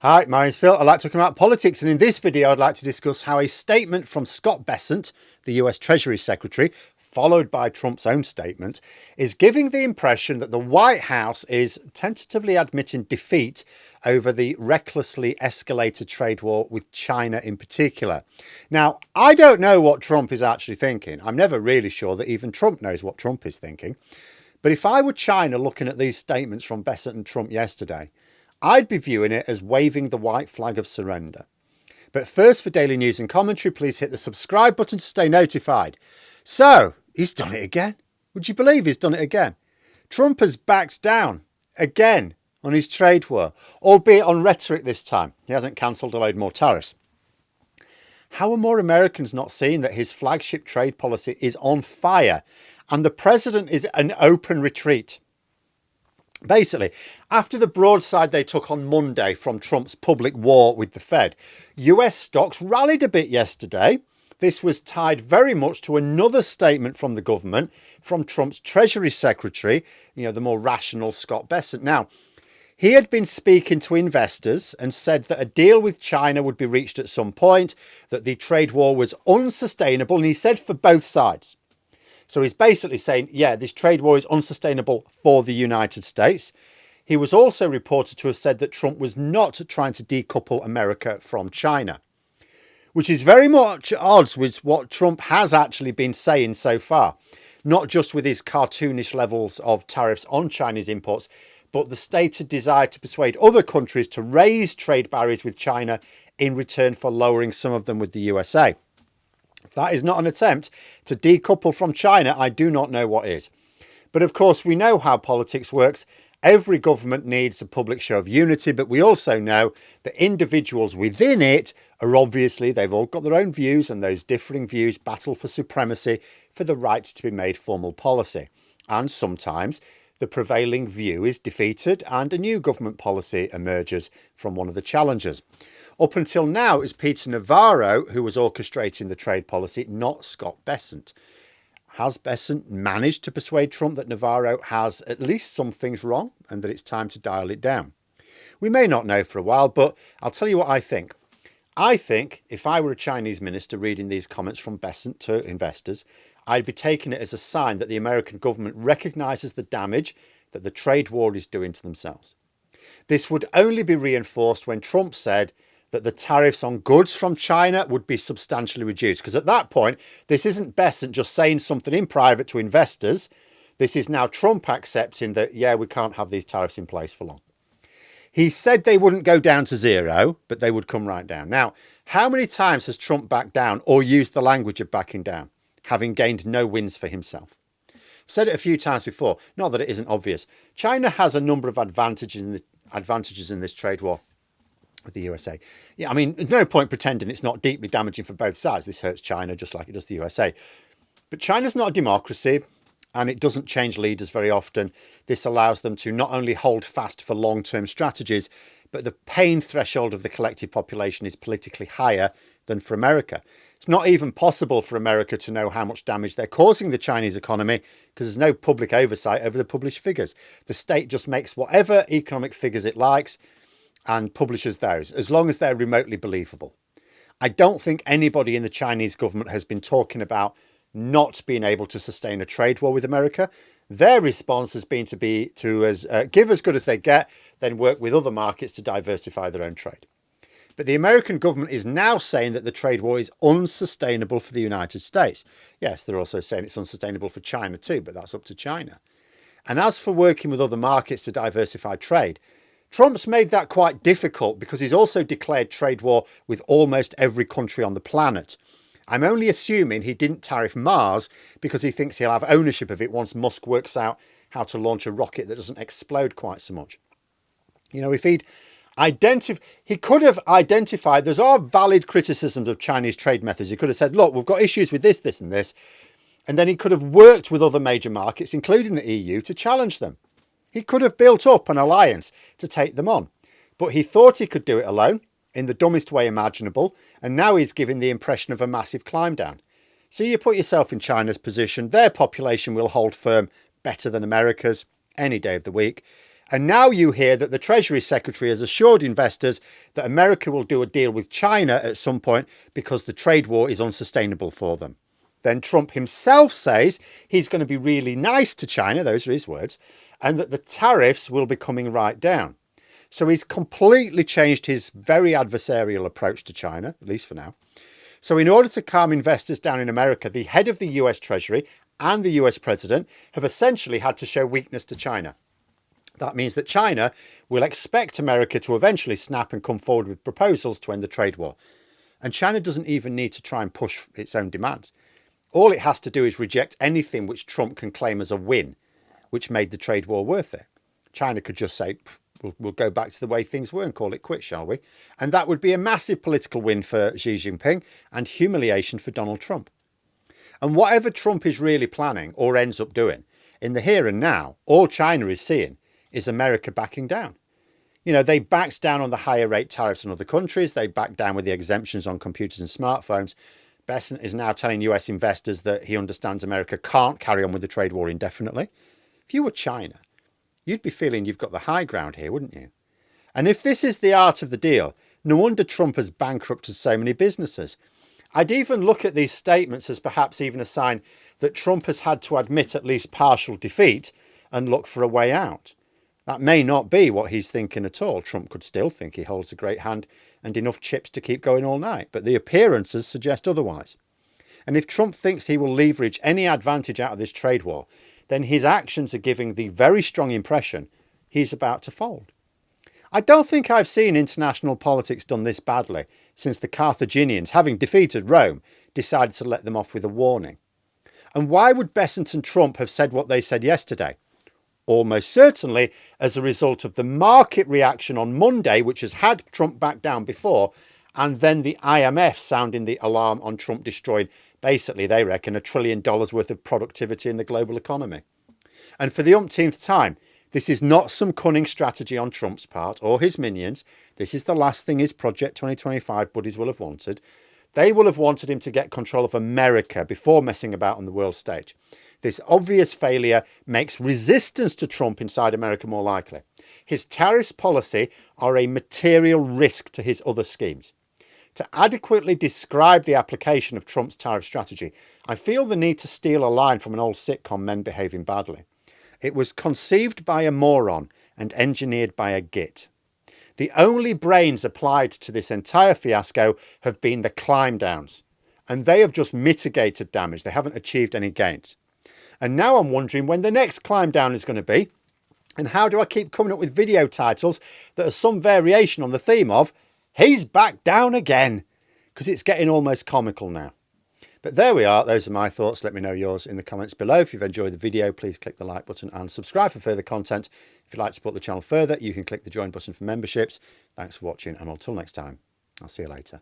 Hi, my name's Phil. I like talking about politics, and in this video I'd like to discuss how a statement from Scott Bessent, the US Treasury Secretary, followed by Trump's own statement, is giving the impression that the White House is tentatively admitting defeat over the recklessly escalated trade war with China in particular. Now, I don't know what Trump is actually thinking. I'm never really sure that even Trump knows what Trump is thinking. But if I were China looking at these statements from Bessent and Trump yesterday, I'd be viewing it as waving the white flag of surrender. But first, for daily news and commentary, please hit the subscribe button to stay notified. So, he's done it again. Would you believe he's done it again? Trump has backed down again on his trade war, albeit on rhetoric this time. He hasn't cancelled a load more tariffs. How are more Americans not seeing that his flagship trade policy is on fire and the president is an open retreat? Basically, after the broadside they took on Monday from Trump's public war with the Fed, US stocks rallied a bit yesterday. This was tied very much to another statement from the government, from Trump's Treasury Secretary, the more rational Scott Bessent. Now, he had been speaking to investors and said that a deal with China would be reached at some point, that the trade war was unsustainable, and he said for both sides. So he's basically saying, yeah, this trade war is unsustainable for the United States. He was also reported to have said that Trump was not trying to decouple America from China, which is very much at odds with what Trump has actually been saying so far, not just with his cartoonish levels of tariffs on Chinese imports, but the stated desire to persuade other countries to raise trade barriers with China in return for lowering some of them with the USA. If that is not an attempt to decouple from China, I do not know what is. But of course, we know how politics works. Every government needs a public show of unity, but we also know that individuals within it are obviously, they've all got their own views, and those differing views battle for supremacy for the right to be made formal policy. And sometimes the prevailing view is defeated and a new government policy emerges from one of the challengers. Up until now, it was Peter Navarro who was orchestrating the trade policy, not Scott Bessent. Has Bessent managed to persuade Trump that Navarro has at least some things wrong and that it's time to dial it down? We may not know for a while, but I'll tell you what I think. I think if I were a Chinese minister reading these comments from Bessent to investors, I'd be taking it as a sign that the American government recognises the damage that the trade war is doing to themselves. This would only be reinforced when Trump said that the tariffs on goods from China would be substantially reduced. Because at that point, this isn't Bessent just saying something in private to investors. This is now Trump accepting that, yeah, we can't have these tariffs in place for long. He said they wouldn't go down to zero, but they would come right down. Now, how many times has Trump backed down or used the language of backing down, having gained no wins for himself? I've said it a few times before, not that it isn't obvious. China has a number of advantages in this trade war with the USA. Yeah, I mean, there's no point pretending it's not deeply damaging for both sides. This hurts China just like it does the USA. But China's not a democracy, and it doesn't change leaders very often. This allows them to not only hold fast for long-term strategies, but the pain threshold of the collective population is politically higher than for America. It's not even possible for America to know how much damage they're causing the Chinese economy because there's no public oversight over the published figures. The state just makes whatever economic figures it likes and publishes those, as long as they're remotely believable. I don't think anybody in the Chinese government has been talking about not being able to sustain a trade war with America. Their response has been to give as good as they get, then work with other markets to diversify their own trade. But the American government is now saying that the trade war is unsustainable for the United States. Yes, they're also saying it's unsustainable for China too, but that's up to China. And as for working with other markets to diversify trade, Trump's made that quite difficult because he's also declared trade war with almost every country on the planet. I'm only assuming he didn't tariff Mars because he thinks he'll have ownership of it once Musk works out how to launch a rocket that doesn't explode quite so much. If he could have identified, there are valid criticisms of Chinese trade methods. He could have said, look, we've got issues with this, this and this. And then he could have worked with other major markets, including the EU, to challenge them. He could have built up an alliance to take them on, but he thought he could do it alone in the dumbest way imaginable, and now he's giving the impression of a massive climb down. So you put yourself in China's position. Their population will hold firm better than America's any day of the week, And now you hear that the Treasury Secretary has assured investors that America will do a deal with China at some point because the trade war is unsustainable for them. Then Trump himself says he's going to be really nice to China, those are his words, and that the tariffs will be coming right down. So he's completely changed his very adversarial approach to China, at least for now. So in order to calm investors down in America, the head of the US Treasury and the US President have essentially had to show weakness to China. That means that China will expect America to eventually snap and come forward with proposals to end the trade war. And China doesn't even need to try and push its own demands. All it has to do is reject anything which Trump can claim as a win, which made the trade war worth it. China could just say, we'll go back to the way things were and call it quits, shall we? And that would be a massive political win for Xi Jinping and humiliation for Donald Trump. And whatever Trump is really planning or ends up doing, in the here and now, all China is seeing is America backing down. You know, they backed down on the higher rate tariffs on other countries. They backed down with the exemptions on computers and smartphones. Bessent is now telling US investors that he understands America can't carry on with the trade war indefinitely. If you were China, you'd be feeling you've got the high ground here, wouldn't you? And if this is the art of the deal, no wonder Trump has bankrupted so many businesses. I'd even look at these statements as perhaps even a sign that Trump has had to admit at least partial defeat and look for a way out. That may not be what he's thinking at all. Trump could still think he holds a great hand and enough chips to keep going all night, but the appearances suggest otherwise. And if Trump thinks he will leverage any advantage out of this trade war, then his actions are giving the very strong impression he's about to fold. I don't think I've seen international politics done this badly since the Carthaginians, having defeated Rome, decided to let them off with a warning. And why would Bessent and Trump have said what they said yesterday? Almost certainly as a result of the market reaction on Monday, which has had Trump back down before, and then the IMF sounding the alarm on Trump destroying, basically, they reckon, $1 trillion worth of productivity in the global economy. And for the umpteenth time, this is not some cunning strategy on Trump's part or his minions. This is the last thing his Project 2025 buddies will have wanted. They will have wanted him to get control of America before messing about on the world stage. This obvious failure makes resistance to Trump inside America more likely. His tariffs policy are a material risk to his other schemes. To adequately describe the application of Trump's tariff strategy, I feel the need to steal a line from an old sitcom, Men Behaving Badly. It was conceived by a moron and engineered by a git. The only brains applied to this entire fiasco have been the climb downs, and they have just mitigated damage. They haven't achieved any gains. And now I'm wondering when the next climb down is going to be, and how do I keep coming up with video titles that are some variation on the theme of, he's back down again, because it's getting almost comical now. But there we are. Those are my thoughts. Let me know yours in the comments below. If you've enjoyed the video, please click the like button and subscribe for further content. If you'd like to support the channel further, you can click the join button for memberships. Thanks for watching, and until next time, I'll see you later.